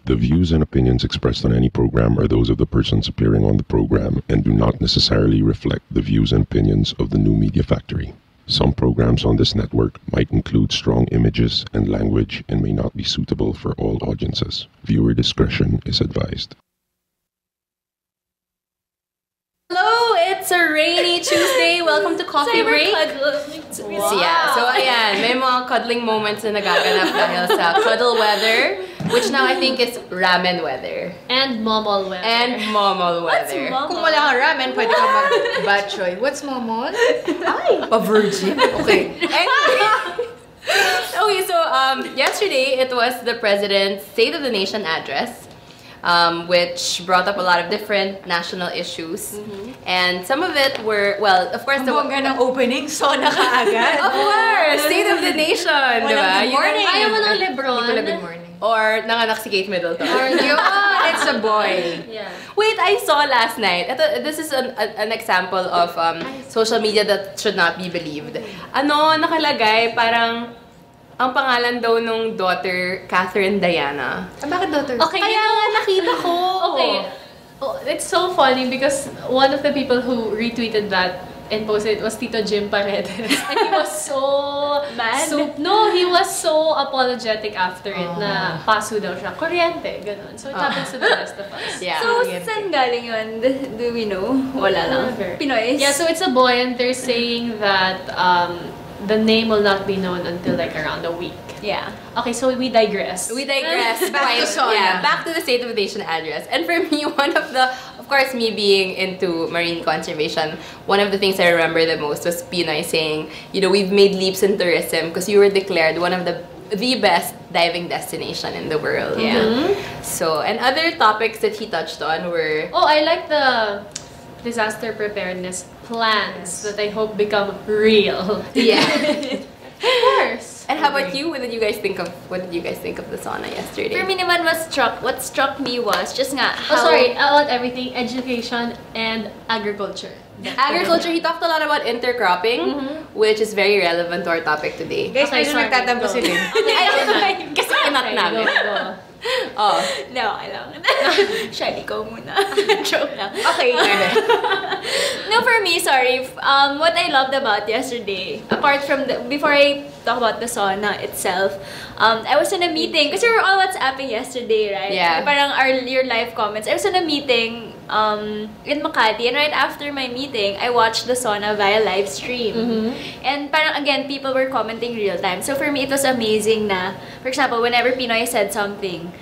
The views and opinions expressed on any program are those of the persons appearing on the program and do not necessarily reflect the views and opinions of the New Media Factory. Some programs on this network might include strong images and language and may not be suitable for all audiences. Viewer discretion is advised. Hello, it's a rainy Tuesday. Welcome to Coffee Break. So, yeah, so ayan, may mga cuddling moments na nagaganap dahil sa cuddle weather, which now I think is ramen weather. And momol weather. And momol weather. What's momol? Kung wala kang ramen, pwede ka mag-batchoy. What's momol? Ay, pa-virgin. Okay. Anyway. Okay, so yesterday it was the President's State of the Nation address. Which brought up a lot of different national issues. And some of it were, well, of course... Ang bongga ng opening, sauna ka agad. Of course! State of the Nation, di ba? Good morning! Ayaw mo ng Lebron. Hindi pala good morning. Or nanganak si Kate Middleton. Or yun, it's a boy. Yeah. Wait, I saw last night. This is an example of social media that should not be believed. Ano, nakalagay, parang... Ang pangalan daw nung daughter, Catherine Diana. Bakit daughter? Okay, Kaya nga nakita ko. Okay. Oh, it's so funny because one of the people who retweeted that and posted it was Tito Jim Paredes. And he was so... Mad? No, he was so apologetic after it na paso daw siya. Kuryente, ganun. So it happens to the rest of us. Yeah. So, saan galing yun? Do we know? Wala lang. Never. Pinoy? Yeah, so it's a boy and they're saying that the name will not be known until like around a week. Yeah. Okay, so we digress. We digress. Back to sauna. Yeah, back to the State of the Nation address. And for me, one of the, of course, me being into marine conservation, one of the things I remember the most was Pinoy saying, you know, we've made leaps in tourism because you were declared one of the best diving destination in the world. Yeah. So, and other topics that he touched on were... Oh, I like the disaster preparedness plans that I hope become real. Yeah. Of course. And how about you? What did you guys think of the sauna yesterday? For me naman, what struck me was just nga how... Oh, sorry. I want everything. Education and agriculture. Agriculture, he talked a lot about intercropping, which is very relevant to our topic today. Guys, Okay, medyo sorry, nagtatampo go. sila. Kasi kinat namin. Go. Oh. No, I lang. Shally, go muna. Joke lang. Okay, No, for me, sorry. What I loved about yesterday, apart from before I talk about the sauna itself, I was in a meeting, because we were all WhatsApping yesterday, right? Yeah. Parang your live comments. I was in a meeting in Makati, and right after my meeting, I watched the sauna via live stream. And parang again, people were commenting real time. So for me, it was amazing na, for example, whenever Pinoy said something,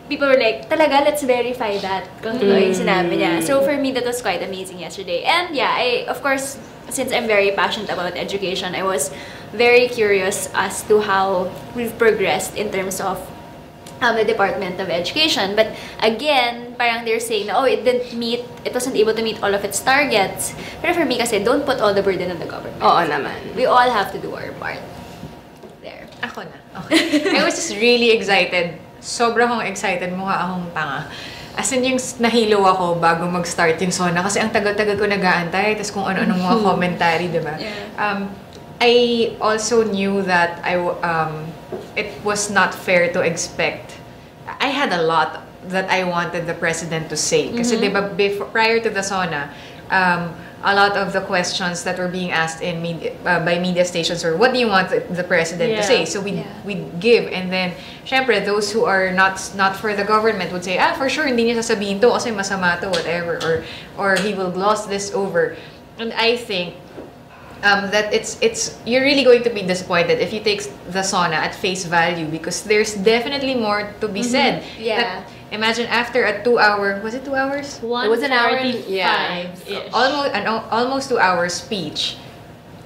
people were like, talaga, let's verify that. Kung totoo yung sinabi niya. So for me, that was quite amazing yesterday. And yeah, of course, since I'm very passionate about education, I was very curious as to how we've progressed in terms of the Department of Education. But again, parang they're saying, oh, it wasn't able to meet all of its targets. But for me kasi, don't put all the burden on the government. Oo naman. We all have to do our part. There. Ako na. Okay. I was just really excited. Sobrang akong excited, mukha akong tanga. As in, yung nahilo ako bago mag-start yung sauna kasi ang tagal-tagal ko nag-aantay, tapos kung ano-anong mga commentary, diba? Yeah. I also knew that it was not fair to expect. I had a lot that I wanted the president to say. Kasi diba, prior to the sauna, a lot of the questions that were being asked in by media stations were, what do you want the president to say? So we'd give, and then syempre those who are not for the government would say, for sure hindi niya sasabihin to kasi masama to, whatever, or he will gloss this over. And I think that you're really going to be disappointed if you take the sauna at face value, because there's definitely more to be said. Yeah. Imagine after a 2-hour, was it 2 hours? It was an hour. Yeah. Almost 2 hours speech.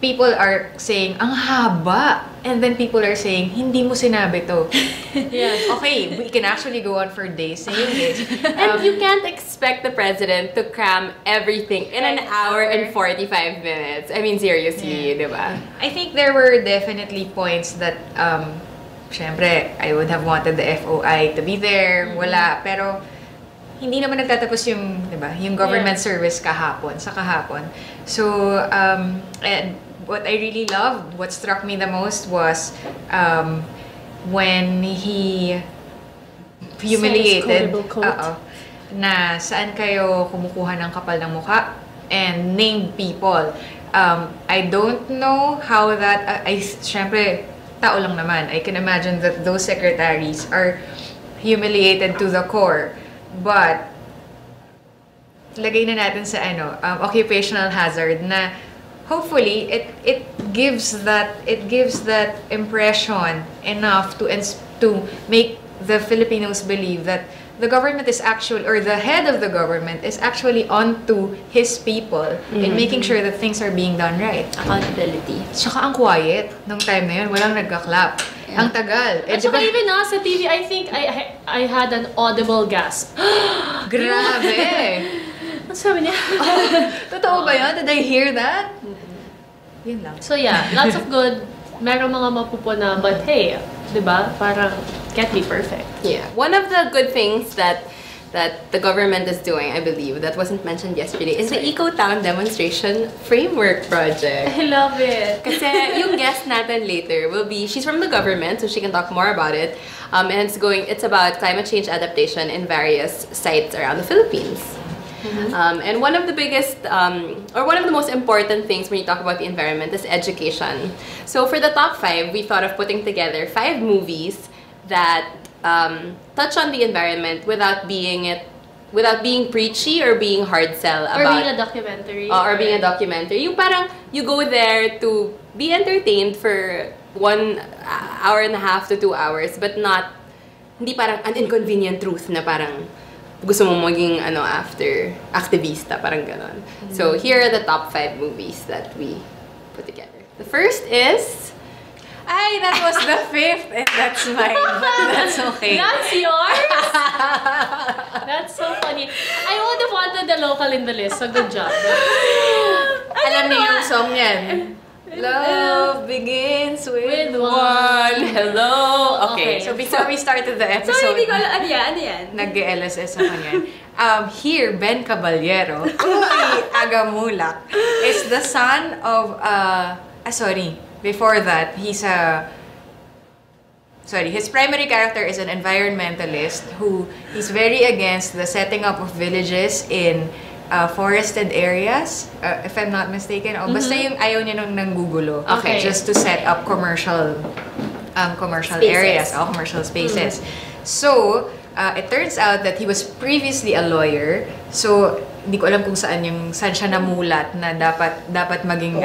People are saying, ang haba. And then people are saying, hindi mo sinabi to. Yeah. Okay, we can actually go on for days saying this. And you can't expect the president to cram everything in an hour and 45 minutes. I mean, seriously, diba? I think there were definitely points that, syempre, I would have wanted the FOI to be there. Wala. Pero, hindi naman nagtatapos yung, diba, yung government service sa kahapon. So, and what I really loved, what struck me the most was when he humiliated. Quotable quote. Na saan kayo kumukuha ng kapal ng mukha and named people. I don't know how that, syempre, tao lang naman. I can imagine that those secretaries are humiliated to the core. But, lagay na natin sa occupational hazard na hopefully it gives that impression enough to make the Filipinos believe that the government is actually, or the head of the government is actually onto his people in making sure that things are being done right. Accountability. Tsaka ang quiet nung time na yun, walang nagka-clap. Ang tagal. At saka even sa TV, I think I had an audible gasp. Grabe! Ano sabi niya? Totoo ba yun? Did I hear that? Yun lang. So yeah, lots of good. Merong mga mapupuna, but hey, di ba? Parang can't be perfect. Yeah. One of the good things that the government is doing, I believe, that wasn't mentioned yesterday, is the Eco-Town Demonstration Framework Project. I love it. Kasi yung guest natin later will be, she's from the government, so she can talk more about it. And it's about climate change adaptation in various sites around the Philippines. And one of the biggest, or one of the most important things when you talk about the environment is education. So for the top 5, we thought of putting together 5 movies that touch on the environment without being preachy or being hard sell about, or being a documentary. Or being a documentary. Yung parang you go there to be entertained for 1 hour and a half to 2 hours, but hindi parang an inconvenient truth na parang gusto mo maging after activista, parang ganon. So here are the top 5 movies that we put together. The first is That was the 5th and that's mine, but that's okay. That's yours? That's so funny. I would have wanted the local in the list, so good job. Alam niyo yung song yan? Love begins with one. Hello. Okay. So before we started the episode, Sorry, hindi ko alam. Ano yan? nag-LSS ako niyan. Here, Ben Caballero, Agamulak, is the son of, before that, his primary character is an environmentalist who is very against the setting up of villages in forested areas, if I'm not mistaken. Basta yung ayaw niya nung nanggugulo. Okay. Just to set up commercial areas, commercial spaces. So, it turns out that he was previously a lawyer. So, hindi ko alam kung saan siya namulat na dapat maging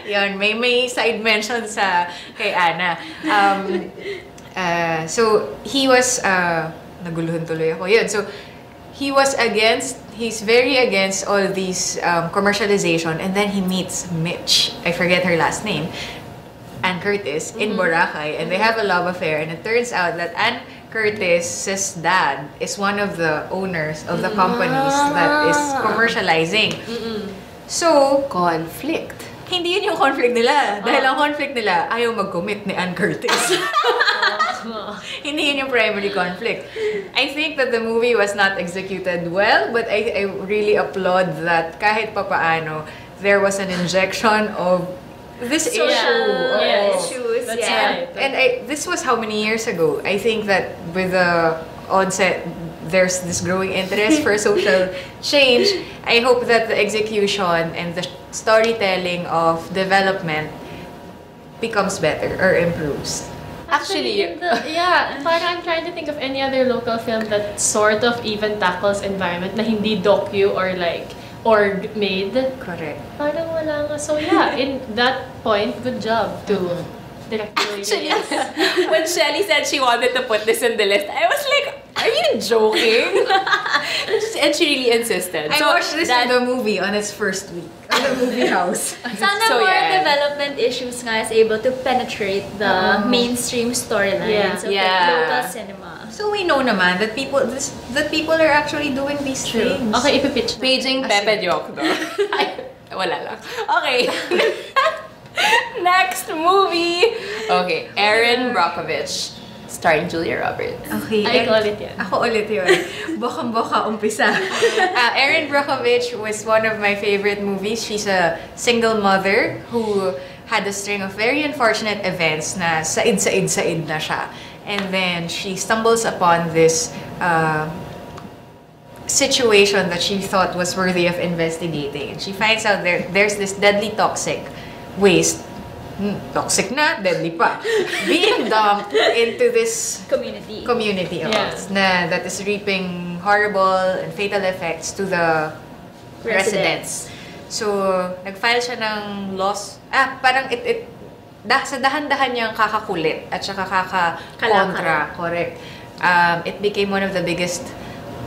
Yun, may side mention kay Ana. So, he was, naguluhan tuloy ako. Yun, so, he's very against all these commercialization, and then he meets Mitch, I forget her last name, Ann Curtis, in Boracay, and they have a love affair, and it turns out that Ann Curtis's dad is one of the owners of the companies that is commercializing. So, conflict. Hindi yun yung conflict nila. Dahil ang conflict nila, ayaw mag-commit ni Ann Curtis. Hindi yun yung primary conflict. I think that the movie was not executed well, but I really applaud that kahit papaano, there was an injection of this issue. Issues. That's right. And this was how many years ago? I think that with the onset, there's this growing interest for social change. I hope that the execution and the storytelling of development becomes better or improves. Actually, parang I'm trying to think of any other local film that sort of even tackles environment na hindi docu or made. Correct. Parang wala nga. So yeah, in that point, good job to direct the actually, when Shelly said she wanted to put this in the list, I was like, are you joking? And she really insisted. I watched this in the movie on its first week. On the movie house. Sana more development issues nga is able to penetrate the mainstream storylines of local cinema. So we know naman that people are actually doing these things. Okay, ipipitch. Paging Pepe Diok, no? Wala lang. Okay. Next movie. Okay, Erin Brockovich, starring Julia Roberts. Okay. Ako ulit yan. Ako ulit yun. Bokang-boka umpisa. Erin Brockovich was one of my favorite movies. She's a single mother who had a string of very unfortunate events na said na siya. And then she stumbles upon this situation that she thought was worthy of investigating. And she finds out there's this deadly toxic waste, toxic na, deadly pa, being dumped into this community of us that is reaping horrible and fatal effects to the residents. So, nag-file siya ng loss. Parang sa dahan-dahan niyang kakakulit at saka kaka-kontra. Correct. It became one of the biggest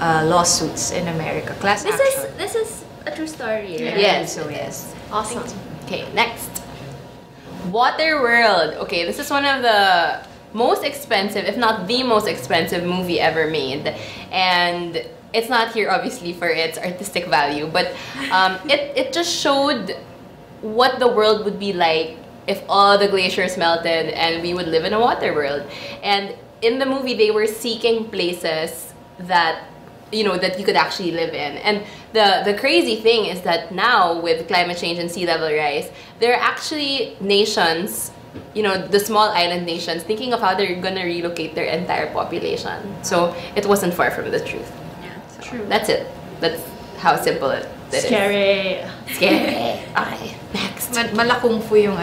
lawsuits in America. Class action. This is a true story, right? Yes. So, yes. Awesome. Okay, next. Waterworld. Okay, this is one of the most expensive, if not the most expensive movie ever made. And it's not here obviously for its artistic value, but it just showed what the world would be like if all the glaciers melted and we would live in a water world. And in the movie, they were seeking places that that you could actually live in. And the crazy thing is that now with climate change and sea level rise, there are actually nations, the small island nations, thinking of how they're gonna relocate their entire population. So it wasn't far from the truth. True. That's it. That's how simple it is. Scary. Okay, next. Malakung po yung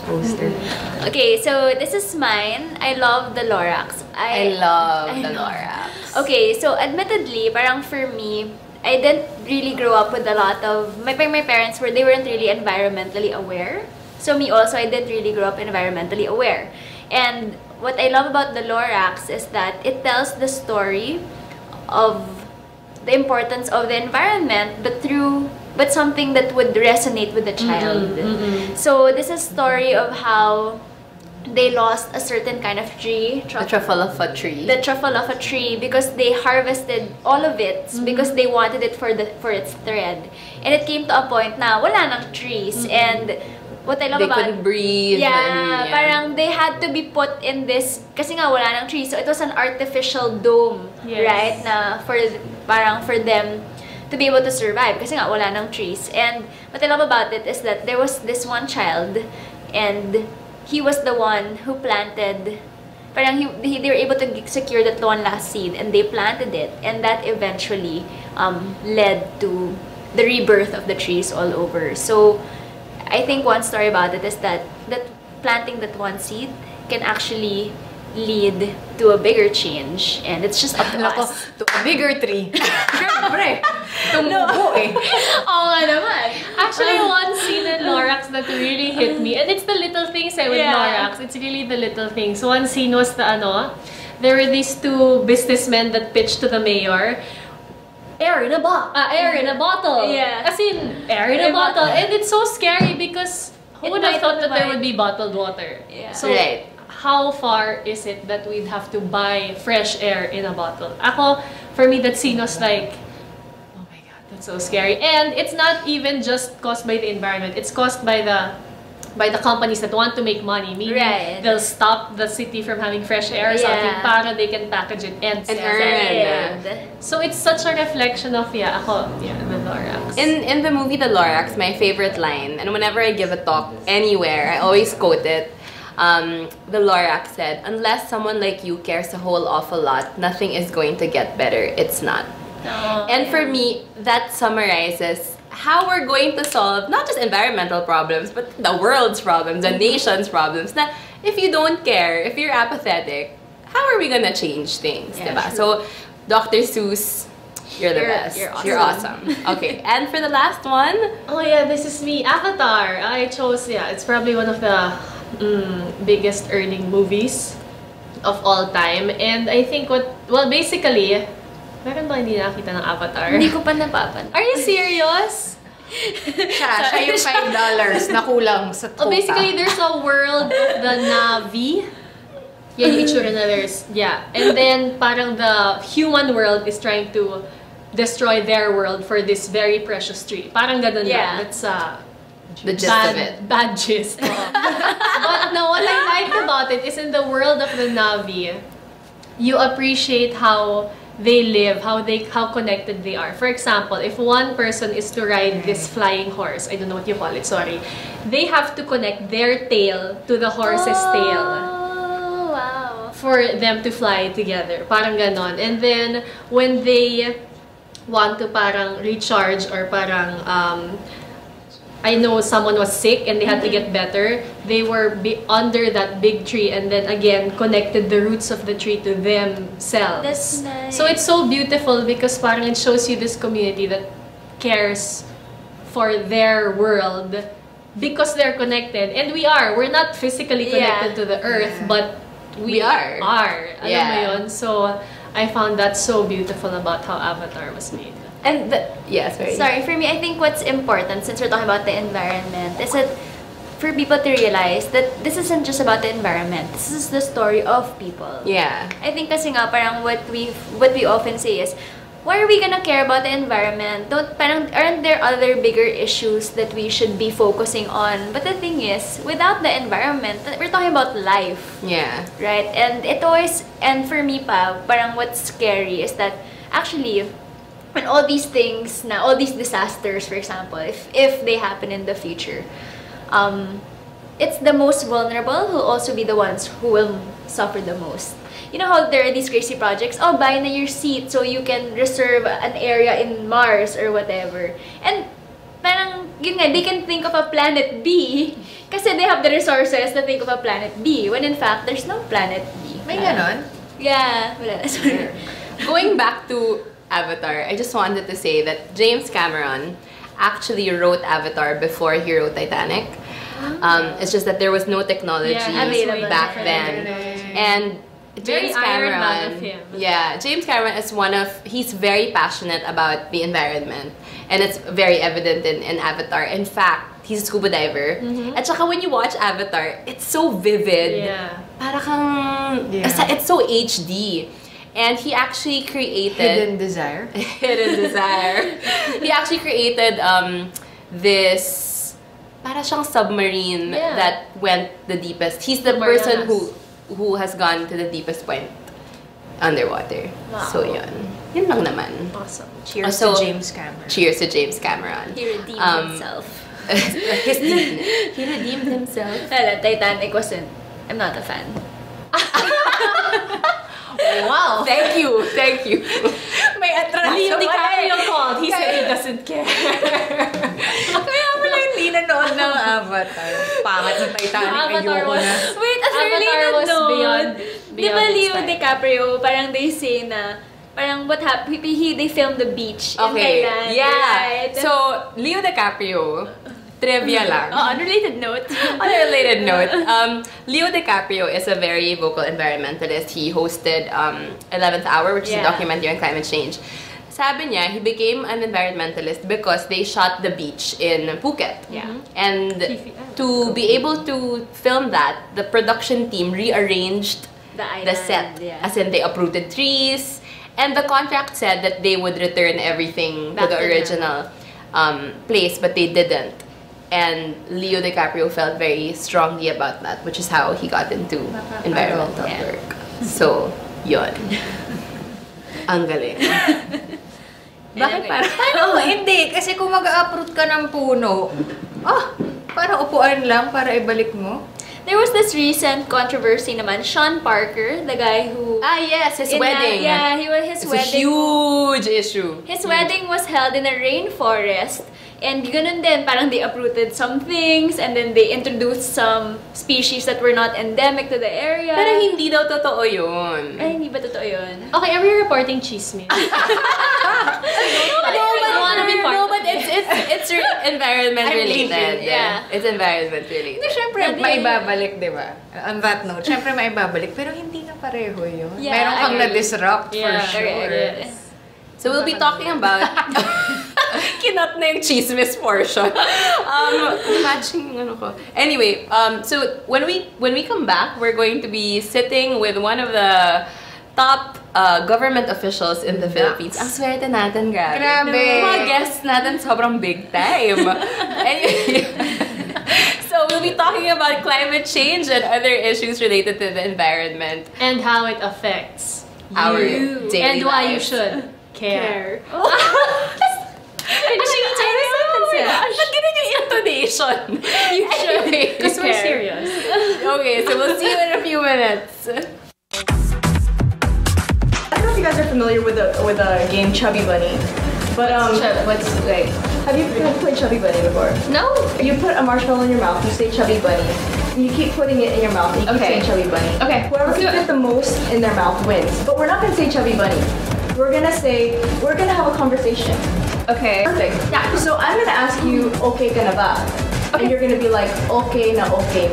poster. Okay, so this is mine. I love the Lorax. I love the Lorax. Okay, so admittedly, parang for me, I didn't really grow up with a lot of... My parents they weren't really environmentally aware. So me also, I didn't really grow up environmentally aware. And what I love about the Lorax is that it tells the story of the importance of the environment, but something that would resonate with the child. So this is a story of how they lost a certain kind of tree. The truffle of a tree. The truffle of a tree, because they harvested all of it because they wanted it for its thread. And it came to a point na wala nang trees. And what I love they about... couldn't breathe. Yeah, parang they had to be put in this, kasi nga wala nang trees. So it was an artificial dome, right? Na for them to be able to survive kasi nga wala nang trees. And what I love about it is that there was this one child, and he was the one who planted, they were able to secure that one last seed, and they planted it, and that eventually led to the rebirth of the trees all over. So I think one story about it is that planting that one seed can actually lead to a bigger change, and it's just up to us. To a bigger tree. Siyempre, tumubo Oo nga naman. Actually, one scene in Lorax that really hit me, and it's the little things with Lorax. It's really the little things. One scene was there were these two businessmen that pitched to the mayor, air in a bottle. Yeah. As in, air in a bottle. And it's so scary because who would have thought that there would be bottled water? Yeah. So, right. How far is it that we'd have to buy fresh air in a bottle? For me, that scene was like, oh my God, that's so scary. And it's not even just caused by the environment. It's caused by the companies that want to make money. Meaning they'll stop the city from having fresh air or something para they can package it and sell it. So it's such a reflection of, the Lorax. In the movie The Lorax, my favorite line, and whenever I give a talk anywhere, I always quote it. The Lorax said, "Unless someone like you cares a whole awful lot, nothing is going to get better. It's not." And for me, that summarizes how we're going to solve not just environmental problems, but the world's problems, the nation's problems. Na if you don't care, if you're apathetic, how are we gonna change things? Diba? So, Dr. Seuss, you're the best. You're awesome. Okay, and for the last one, oh yeah, this is me, Avatar. I chose it's probably one of the biggest earning movies of all time, and I think basically, meron ba hindi nakita ng Avatar? Hindi ko pa napapan. Are you serious? Siya yung $5 na kulang sa quota. Basically, there's a world of the Na'vi. Yan yung itsura na and then parang the human world is trying to destroy their world for this very precious tree. Parang ganun lang. That's the gist of it. Bad gist. But no, what I liked about it is in the world of the Na'vi, you appreciate how they live, how connected they are. For example, if one person is to ride this flying horse, I don't know what you call it, sorry, they have to connect their tail to the horse's tail. Oh, wow. For them to fly together. Parang ganon. And then, when they want to parang recharge or parang, I know someone was sick and they had to get better, they were under that big tree and then again connected the roots of the tree to themselves. That's nice. So it's so beautiful because parang it shows you this community that cares for their world because they're connected. And we're not physically connected to the earth, but we are. Alam mo yun? So I found that so beautiful about how Avatar was made. And sorry, for me, I think what's important, since we're talking about the environment, is that for people to realize that this isn't just about the environment. This is the story of people. Yeah. I think kasi nga parang what we often say is, why are we gonna care about the environment? Aren't there other bigger issues that we should be focusing on? But the thing is, without the environment, we're talking about life. Yeah. Right? And for me parang what's scary is that actually, when all these things, all these disasters, for example, if they happen in the future, it's the most vulnerable who will also be the ones who will suffer the most. You know how there are these crazy projects, buy na your seat so you can reserve an area in Mars or whatever. And parang, yun nga, they can think of a planet B kasi they have the resources to think of a planet B when in fact, there's no planet B. May ganon? Yeah. Wala. Sorry. Going back to Avatar, I just wanted to say that James Cameron actually wrote Avatar before he wrote Titanic. It's just that there was no technology available back then. And James Iron Man Cameron, of him. yeah, James Cameron is he's very passionate about the environment. And it's very evident in Avatar. In fact, he's a scuba diver. At saka when you watch Avatar, it's so vivid. Yeah. Para kang, it's so HD. And he actually created... Hidden Desire? Hidden Desire. He actually created this... Para siyang submarine that went the deepest. He's the person who has gone to the deepest point underwater. Wow. So yun. Yun lang naman. Awesome. Cheers to James Cameron. Cheers to James Cameron. He redeemed himself. He redeemed himself. Well, Titanic wasn't... I'm not a fan. Wow! Thank you! May atraso. Leo DiCaprio called. He said he doesn't care. Kaya mo lang hindi nanood ng Avatar. Pangat ng Titanic. Ayoko na. Wait, as a Avatar related was note, beyond di ba its Leo time. DiCaprio, parang they say na, parang what happened, they filmed the beach in Thailand, yeah. right? So, Leo DiCaprio, trivia lang. Unrelated note. On a related note, Leo DiCaprio is a very vocal environmentalist. He hosted 11th Hour, which is a documentary on climate change. Sabi niya, he became an environmentalist because they shot the beach in Phuket. Yeah. And to be able to film that, the production team rearranged the set. Yeah. As in, they uprooted trees. And the contract said that they would return everything to the original place, but they didn't. And Leo DiCaprio felt very strongly about that, which is how he got into environmental work. So, yun. Ang galing. Bakit parang? Hindi. Kasi kung mag-uproot ka ng puno, parang upuan lang para ibalik mo. There was this recent controversy naman. Sean Parker, the guy who... Yes, his wedding. His it's wedding. A huge issue. His wedding was held in a rainforest. And ganun din, parang they uprooted some things and then they introduced some species that were not endemic to the area. Pero hindi daw totoo yun. Ay, hindi ba totoo yun? Okay, are we reporting chismis? No, but it's environment related. Yeah. It's environment related. Hindi, syempre, maibabalik, di ba? On that note, syempre maibabalik, pero hindi na pareho yun. Yeah, Meron kang na-disrupt for Yeah, sure. Yes. So we'll be talking about... Kinat na yung chismis portion. Imagine ano ko. Anyway, so when we come back, we're going to be sitting with one of the top government officials in the Philippines. Ang swerte natin, grabe. Grabe. Yung mga guests natin sobrang big time. Anyway, so we'll be talking about climate change and other issues related to the environment. And how it affects our daily And why you lives. should care. Finishing each other's sentences. Ba't ganun yung intonation? You should. Because we're serious. Okay, so we'll see you in a few minutes. I don't know if you guys are familiar with the game Chubby Bunny, but What's like? have you played Chubby Bunny before? No. You put a marshmallow in your mouth, you say Chubby Bunny, and you keep putting it in your mouth, and you keep Okay. saying Chubby Bunny. Okay, Whoever let's do can it. fit the most in their mouth wins. But we're not gonna say Chubby Bunny. We're gonna have a conversation. Okay. Perfect. Yeah. So I'm gonna ask you, okay ka na ba? And you're gonna be like, okay na. Okay.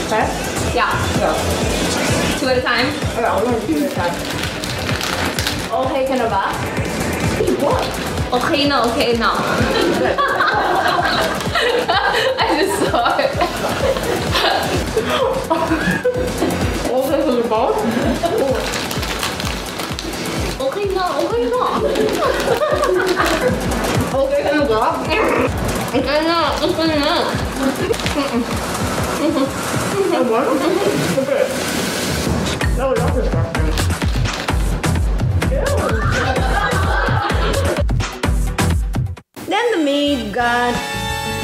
Okay? Yeah. Go. 2 at a time. Okay, I'll learn two at a time. Okay ka na ba? Hey, what? Okay na. I just saw it. Okay ka na ba? Okay na. Okay ka na ba? Okay na. What? Okay. No, that's disgusting. Then the maid got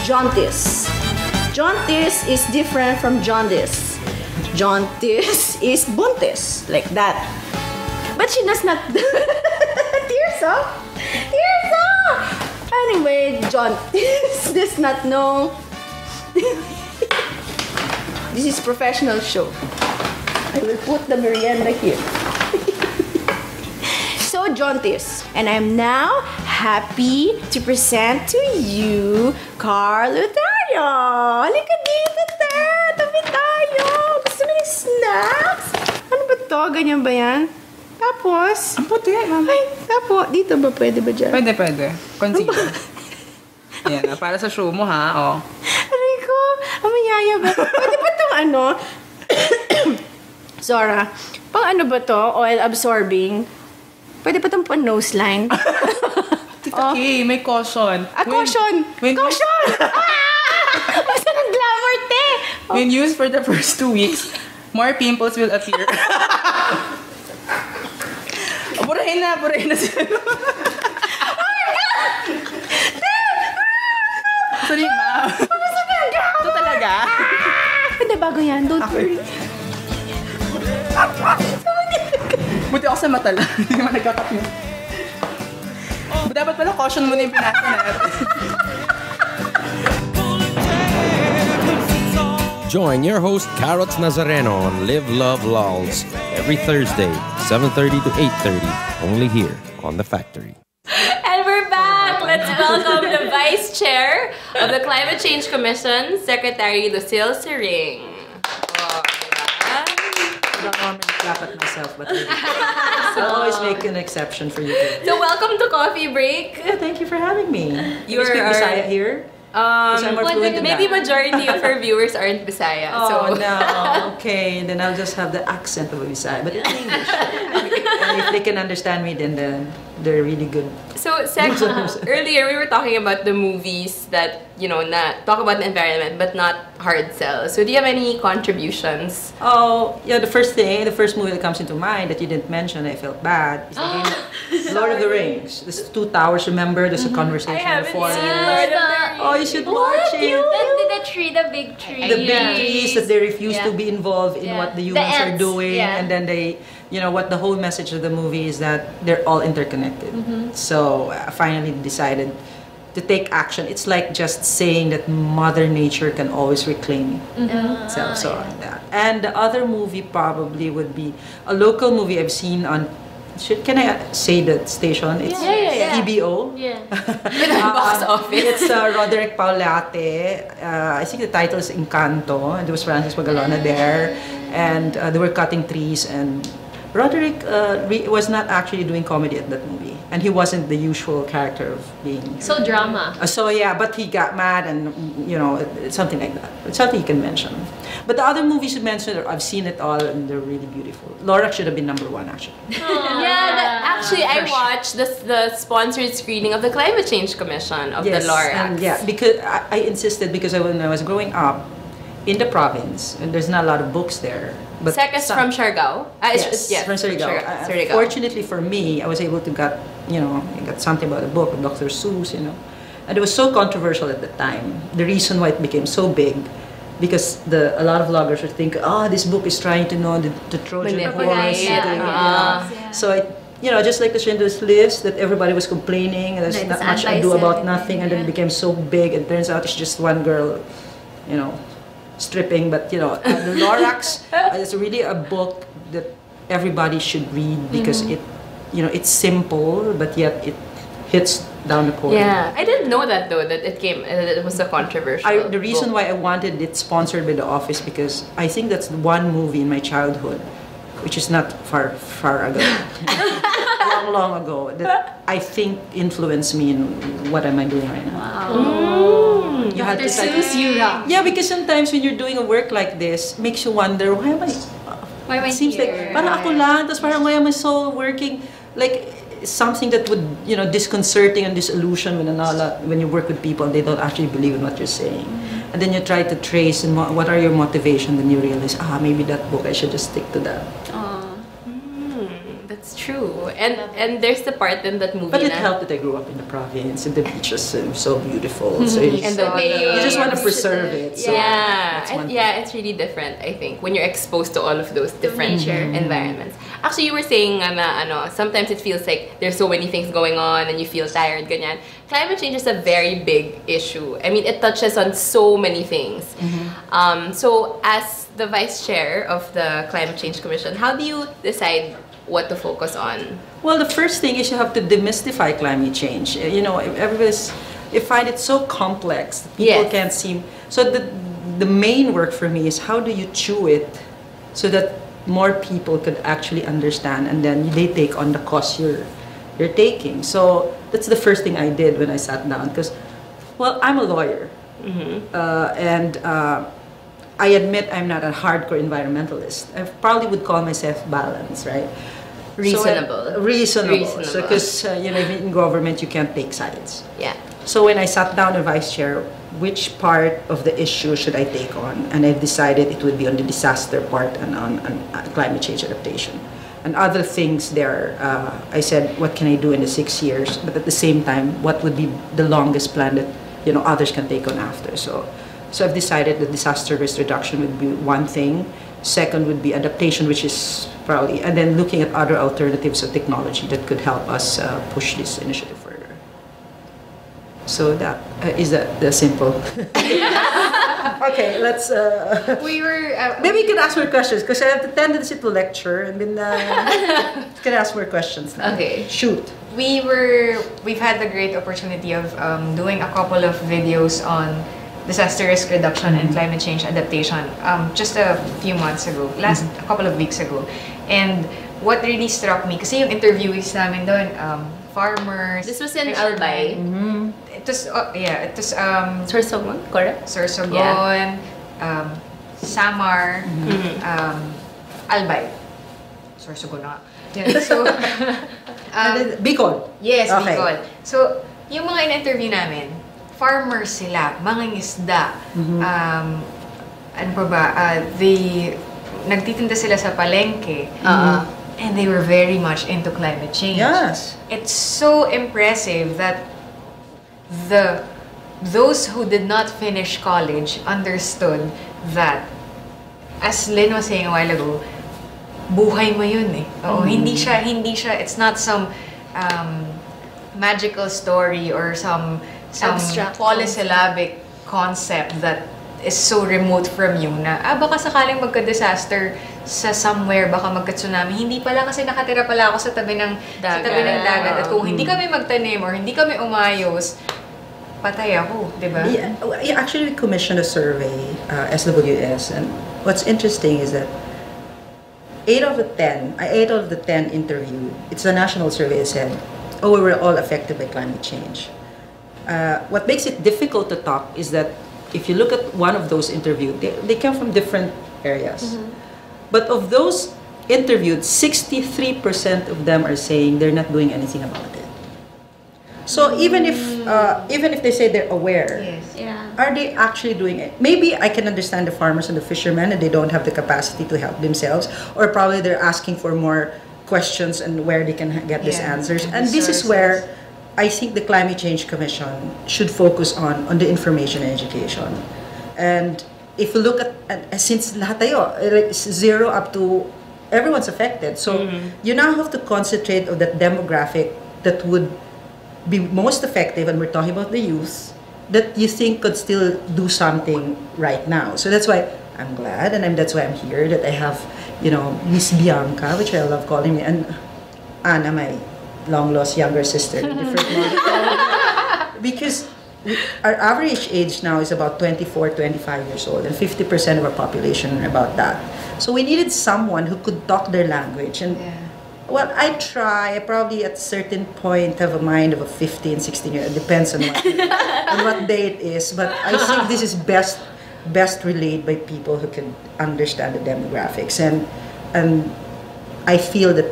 jaundice. Jaundice is different from jaundice. Jaundice is buntis, like that. But she does not. Tears up. Anyway, jaundice does not know. This is professional show. I will put the merienda here. So jaundice, and I'm now happy to present to you Carl Lutario. Halika dito, te. Tabi tayo. Gusto mo yung snacks? Ano ba to? Ganyan ba yan? Tapos? Ang puti, ma'am. Ay, tapos. Dito ba? Pwede ba dyan? Pwede. Concealer. Yan, para sa show mo, ha? Oh. Aray ko, amayaya ba? Pwede ba itong ano? Zora, pang ano ba to? Oil absorbing? Pwede ba itong pang nose line? Tita Kay, may caution. Caution! when- Caution! Basta ng glamour, te! When used for the first 2 weeks, more pimples will appear. Burahin na sila. Sorry, ma'am. Ito talaga. Hindi, bago yan. Don't worry. Buti ako sa mata lang. Hindi naman nagkakapin. Dapat pala caution mo na yung pinasa natin. Join your host Carrots Nazareno on Live Love Lols every Thursday, 7:30 to 8:30, only here on The Factory. And we're back! Let's welcome the Vice Chair of the Climate Change Commission, Secretary Lucille Sering. Oh, I don't normally clap at myself, but I'll always make an exception for you. So welcome to Coffee Break. Yeah, thank you for having me. You You're speak our- Bisaya here? Because I'm more fluent in Maybe that. majority of our viewers aren't Bisaya. Oh, so no. Okay, then I'll just have the accent of a Bisaya, but in English. And if they can understand me, then they're really good. So, earlier we were talking about the movies that, talk about the environment but not hard sell. So, do you have any contributions? Oh, yeah, the first movie that comes into mind that you didn't mention, I felt bad, is the game Lord of the Rings. There's 2 towers, remember? There's a conversation before. Oh, you should watch it. The tree, the big tree. The big trees that they refuse to be involved in what the humans are ants, doing, and then they, what the whole message of the movie is that they're all interconnected. So I finally decided to take action. It's like just saying that Mother Nature can always reclaim itself. So that. And the other movie probably would be a local movie I've seen on. Can I say the station? It's EBO. Yeah. Box office. It's Roderick Paulate. I think the title is Encanto. And there was Francis Magalona there. And they were cutting trees. And Roderick was not actually doing comedy at that movie. And he wasn't the usual character of being... So drama. But he got mad and, it's something like that. It's something you can mention. But the other movies you mentioned, I've seen it all and they're really beautiful. Lorax should have been #1, actually. Actually, I watched the sponsored screening of the Climate Change Commission of the Lorax. And because I insisted, because when I was growing up, in the province, and there's not a lot of books there. But Sec is from Siargao? Yes, from Surigao. Surigao. Fortunately for me, I was able to get, I got something about the book of Dr. Seuss, And it was so controversial at the time. The reason why it became so big, because a lot of vloggers would think, this book is trying to know the Trojan Horse. So just like the Schindler's List, that everybody was complaining, and there's not much ado about nothing, and then it became so big, and turns out it's just one girl, stripping. But the Lorax is really a book that everybody should read because it's simple, but yet it hits down the core. Yeah, I didn't know that though, that it was a controversial The reason book. why I wanted it sponsored by The Office, because I think that's one movie in my childhood, which is not far ago, long ago, that I think influenced me in what am I doing right now. Wow. You had to Yeah, because sometimes when you're doing a work like this, makes you wonder, why am I It seems like parang ako lang, tapos parang why am I so working like something that would disconcerting and disillusion when you work with people and they don't actually believe in what you're saying. And then you try to trace and what are your motivation, then you realize maybe that book I should just stick to that. That's true. And there's the part in that movie. But it helped that I grew up in the province and the beaches are so beautiful. So and the way you just want to preserve it. So it's really different, I think, when you're exposed to all of those different environments. Actually, you were saying sometimes it feels like there's so many things going on and you feel tired, ganyan. Climate change is a very big issue. I mean, it touches on so many things. So as the vice chair of the Climate Change Commission, how do you decide what to focus on? Well, the first thing is you have to demystify climate change. You find it so complex that people can't seem. So the main work for me is how do you chew it so that more people could actually understand, and then they take on the cost you're taking. So that's the first thing I did when I sat down, because, well, I'm a lawyer, and I admit I'm not a hardcore environmentalist. I probably would call myself balanced, right? Reasonable. Reasonable. So, because in government you can't take sides. Yeah. So when I sat down as vice chair, which part of the issue should I take on? And I decided it would be on the disaster part and on climate change adaptation. And other things there, I said, what can I do in the 6 years? But at the same time, what would be the longest plan that others can take on after? So I've decided that disaster risk reduction would be one thing. Second would be adaptation, which is probably, and then looking at other alternatives of technology that could help us push this initiative further. So that is the simple. Okay, let's. We were. Maybe you can ask more questions because I have the tendency to lecture, and then you can ask more questions now. Okay. Shoot. We've had the great opportunity of doing a couple of videos on disaster risk reduction and climate change adaptation just a few months ago, a couple of weeks ago. And what really struck me, kasi yung interviewees namin doon, farmers. This was in Albay. It was, it was Sorsogon, correct? Sorsogon, Samar, Albay. Sorsogon na. Yeah, so, Bicol. Yes, Okay. Bicol. So, yung mga in-interview namin, farmers sila, mangingisda. Ano pa ba? Nagtitinda sila sa palengke. And they were very much into climate change. Yes. It's so impressive that those who did not finish college understood that, as Lynn was saying a while ago, buhay mo yun eh. Oo, hindi siya, it's not some magical story or some Abstract polysyllabic concept that is so remote from you na, baka sakaling magka-disaster sa somewhere, baka magka-tsunami. Hindi pala kasi nakatira pala ako sa tabi ng dagat. At kung hindi kami magtanim or hindi kami umayos, patay ako, di ba? Yeah, actually, we commissioned a survey, SWS, and what's interesting is that 8 out of the 10 interviewed, it's a national survey, said, we were all affected by climate change. What makes it difficult to talk is that if you look at one of those interviewed, they come from different areas. But of those interviewed, 63% of them are saying they're not doing anything about it. So even if they say they're aware, Yes. Yeah. are they actually doing it? Maybe I can understand the farmers and the fishermen and they don't have the capacity to help themselves, or probably they're asking for more questions and where they can get these Yeah, answers. and And this is resources. where I think the Climate Change Commission should focus on the information and education. And if you look at since lahat tayo, like 0 up to everyone's affected, so you now have to concentrate on that demographic that would be most effective, and we're talking about the youth, that you think could still do something right now. So that's why I'm glad, and that's why I'm here, that I have, Miss Bianca, which I love calling me, and Anna, my long-lost younger sister, different mother. Because our average age now is about 24, 25 years old, and 50% of our population are about that. So we needed someone who could talk their language. And well, I probably at a certain point have a mind of a 15, 16 year old. It depends on what day it is. But I think this is best relayed by people who can understand the demographics. And I feel that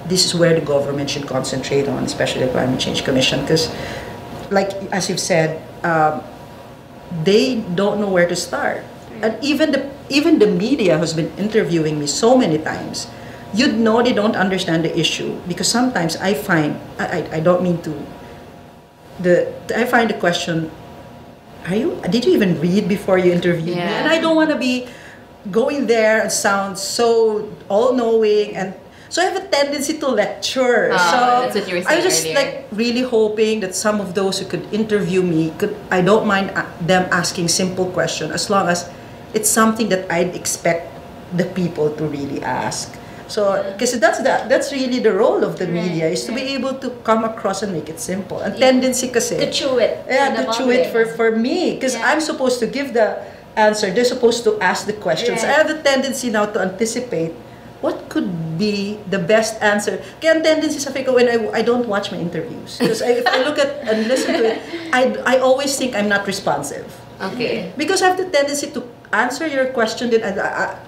this is where the government should concentrate on, especially the Climate Change Commission, because like as you've said, they don't know where to start. And even the media who's been interviewing me so many times, you'd know they don't understand the issue, because sometimes I find, I don't mean to, I find the question, did you even read before you interviewed me? And I don't want to be going there and sound so all-knowing, and so I have a tendency to lecture. So that's what you were saying I was just earlier. like really hoping that some of those who could interview me I don't mind them asking simple questions, as long as it's something that I'd expect the people to really ask. So, because that's really the role of the media, is to be able to come across and make it simple. And tendency kasi, To chew it. yeah, to chew it for me, because Yeah. I'm supposed to give the answer. They're supposed to ask the questions. Right. I have the tendency now to anticipate what could be the best answer. Kaya ang tendency sa ko when I don't watch my interviews, because if I look at and listen to it, I always think I'm not responsive. Okay. Because I have the tendency to answer your question, then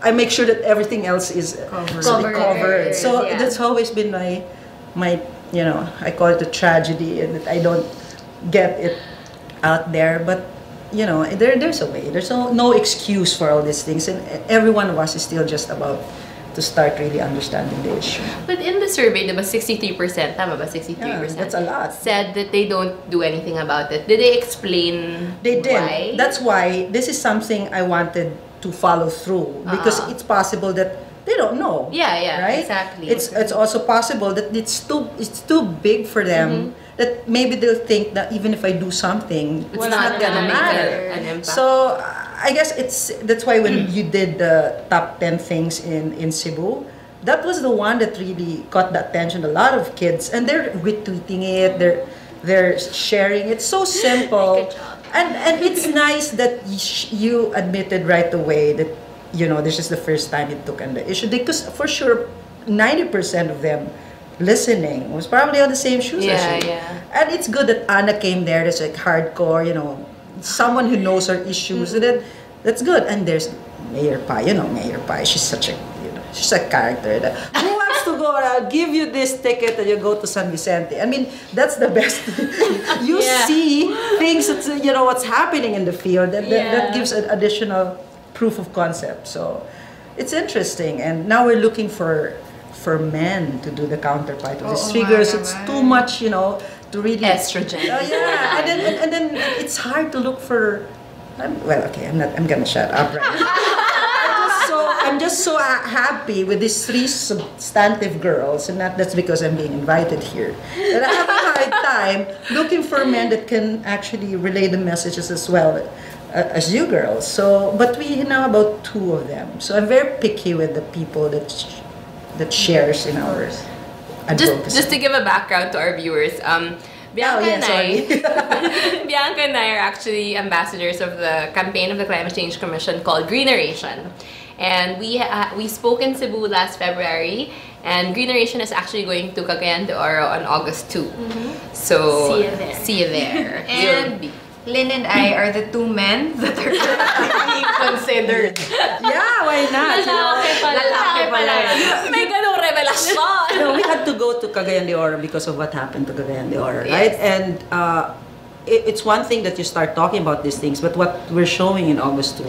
I make sure that everything else is covered. So Yeah. that's always been my I call it a tragedy, and that I don't get it out there. But there's a way. There's no excuse for all these things, and every one of us is still just about to start really understanding the issue. But in the survey, diba 63%, tama ba? 63%. Yeah, that's a lot. Said that they don't do anything about it. Did they explain They did. why? That's why this is something I wanted to follow through, because it's possible that they don't know. Yeah, right? exactly. It's also possible that it's too big for them. That maybe they'll think that even if I do something, it's not gonna matter. An impact. So I guess that's why when you did the top 10 things in Cebu, that was the one that really caught the attention. A lot of kids, and they're retweeting it, they're sharing. It's so simple. Good job. And it's nice that you admitted right away that this is the first time you took on the issue, because for sure 90% of them listening was probably on the same shoes as you. Yeah. And it's good that Anna came there. That's like hardcore, someone who knows her issues. And that's good. And there's Mayor Pai. Mayor Pai. She's such she's a character. Who wants to go? I'll give you this ticket and you go to San Vicente. I mean, that's the best. You see things that what's happening in the field, and that gives an additional proof of concept. So it's interesting. And now we're looking for men to do the counterpart of these figures. It's too much, to really Estrogen. Yeah, and then it's hard to look for. I'm gonna shut up right now. I'm just so happy with these 3 substantive girls, and that's because I'm being invited here. And I have a hard time looking for men that can actually relay the messages as well as you girls. So, but we now about 2 of them. So I'm very picky with the people that shares in our advocacy. Just to give a background to our viewers, Bianca and I are actually ambassadors of the campaign of the Climate Change Commission called Greeneration. And we spoke in Cebu last February, and Greeneration is actually going to Cagayan de Oro on August 2. So see you there. And Lynn and I are the 2 men that are being considered. Yeah, why not? Lalaki pala. May ganong revelation. No, we had to go to Cagayan de Oro because of what happened to Cagayan de Oro, right? Yes. And it's one thing that you start talking about these things, but what we're showing in August 2,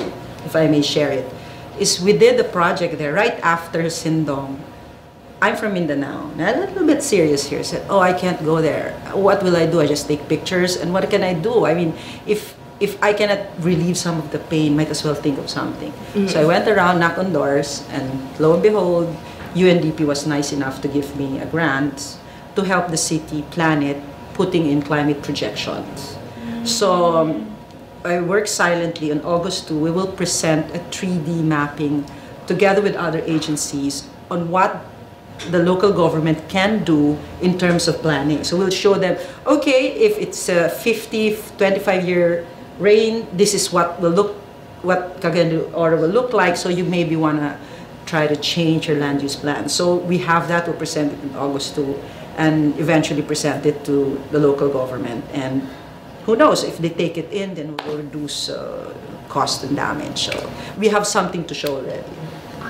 if I may share it, is we did the project there right after Sindong. I'm from Mindanao. Now, a little bit serious here. Said, oh, I can't go there. What will I do? I just take pictures. And what can I do? I mean, if I cannot relieve some of the pain, might as well think of something. So I went around, knocked on doors, and lo and behold, UNDP was nice enough to give me a grant to help the city plan it, putting in climate projections. So I work silently. On August 2, we will present a 3D mapping together with other agencies on what the local government can do in terms of planning. So we'll show them, okay, if it's a 25-year rain, this is what Cagayan de Oro will look like. So you maybe want to try to change your land use plan. So we have that. We'll present it in August 2 and eventually present it to the local government. And who knows, if they take it in, then we'll reduce cost and damage. So we have something to show already.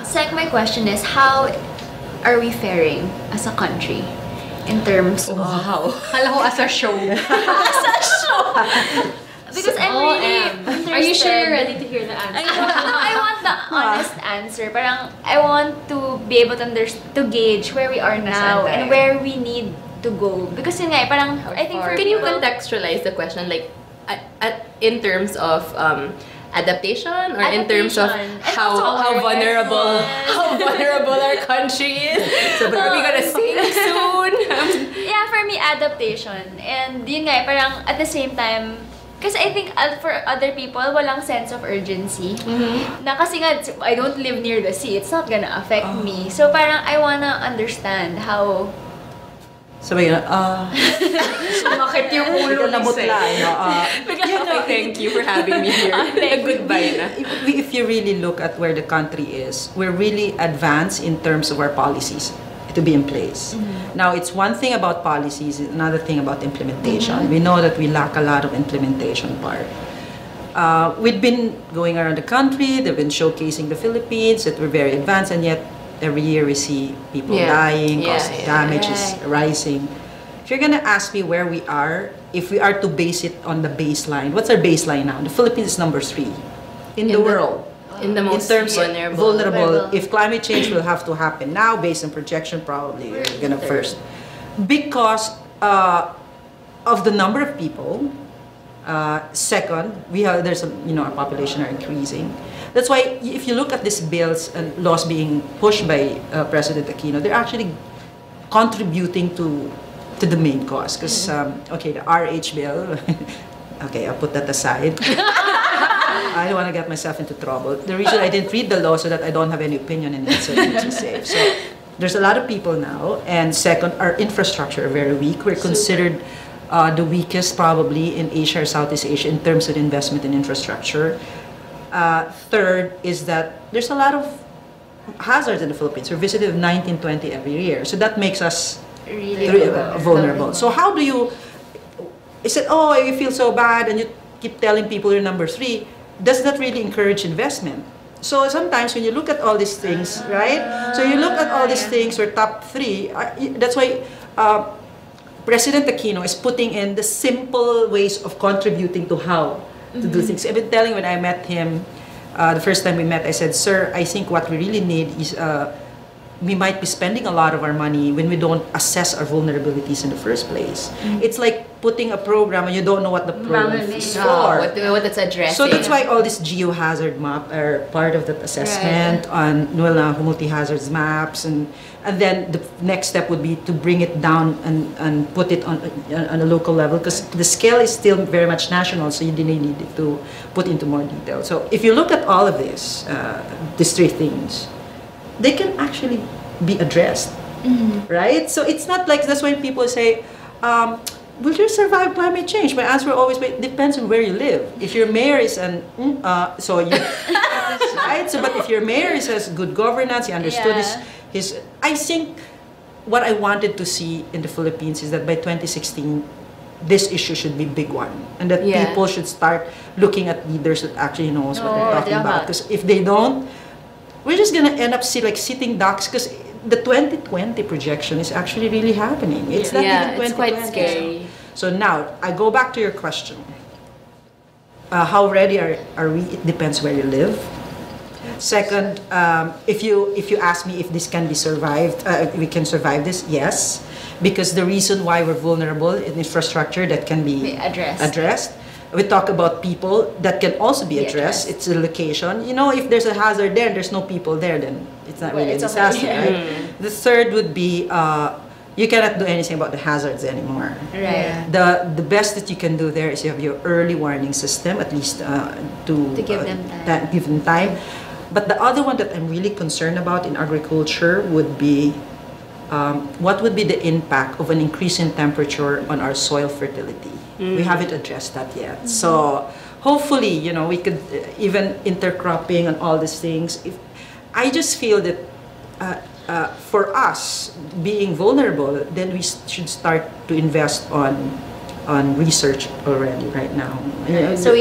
Sec, my question is, how are we faring as a country in terms of... Wow. Kala ko as a show. Because I'm really interested. Are you sure you're ready to hear the answer? I want the honest answer. Parang I want to be able to gauge where we are now and where we need to go. Because yun nga, parang I think for Can you people, contextualize the question, like, in terms of adaptation, or in terms of Adaptation. And how also vulnerable awareness. how vulnerable our country is? So are we gonna sing soon? yeah, for me, adaptation. And yun nga, parang at the same time, kasi I think for other people, walang sense of urgency. Na kasi nga, I don't live near the sea. It's not gonna affect me. So parang I wanna understand how... Sabi nga, Sumakit yung ulo ni namutla, Okay, thank you for having me here. Goodbye na. if you really look at where the country is, we're really advanced in terms of our policies to be in place. Now, it's one thing about policies, another thing about implementation. We know that we lack a lot of implementation part. We've been going around the country, they've been showcasing the Philippines, that we're very advanced, and yet every year we see people dying, cost of damage is rising. If you're gonna ask me where we are, if we are to base it on the baseline, what's our baseline now? The Philippines is number 3 in the world. In the most in terms vulnerable. of If climate change will have to happen now, based on projection, probably we're gonna first. Because of the number of people. Second, there's our population are increasing. That's why if you look at these bills and laws being pushed by President Aquino, they're actually contributing to the main cause. Because the RH bill, okay, I'll put that aside. I don't want to get myself into trouble. The reason I didn't read the law so that I don't have any opinion in it, so it's safe. So there's a lot of people now, and second, our infrastructure are very weak. We're considered the weakest probably in Asia or Southeast Asia in terms of investment in infrastructure. Third is that there's a lot of hazards in the Philippines. We're visited 1920 every year, so that makes us really vulnerable. So how do you? Is it, oh, you feel so bad and you keep telling people you're number 3? Does that really encourage investment? So sometimes when you look at all these things, right? So you look at all these things, we're top 3. That's why President Aquino is putting in the simple ways of contributing to how to do things. I've been telling when I met him, the first time we met, I said, sir, I think what we really need is we might be spending a lot of our money when we don't assess our vulnerabilities in the first place. It's like putting a program and you don't know what the program is for. What it's addressing. So that's why all this geohazard map are part of that assessment on multi-hazards maps, and then the next step would be to bring it down and put it on a local level, because the scale is still very much national, so you didn't need to put into more detail. So if you look at all of this, these 3 things, they can actually be addressed, right? So it's not like, that's why people say, will you survive climate change? My answer always depends on where you live. If your mayor is right? So, but if your mayor has good governance, he understood his. I think what I wanted to see in the Philippines is that by 2016, this issue should be a big one, and that people should start looking at leaders that actually knows what they're talking about. Because if they don't, we're just gonna end up sitting ducks, because the 2020 projection is actually really happening. It's not even 2020. It's quite scary. So now, I go back to your question. How ready are we? It depends where you live. Second, if you ask me if this can be survived, we can survive this, yes. Because the reason why we're vulnerable in infrastructure that can be addressed. We talk about people that can also be addressed. It's the location. You know, if there's a hazard there and there's no people there, then it's not really a disaster, right? The third would be you cannot do anything about the hazards anymore. Right. The best that you can do there is you have your early warning system, at least to give them time. Give them time. But the other one that I'm really concerned about in agriculture would be what would be the impact of an increase in temperature on our soil fertility? We haven't addressed that yet. So hopefully, you know, we could even intercropping and all these things. I just feel that for us being vulnerable, then we should start to invest on research already right now. So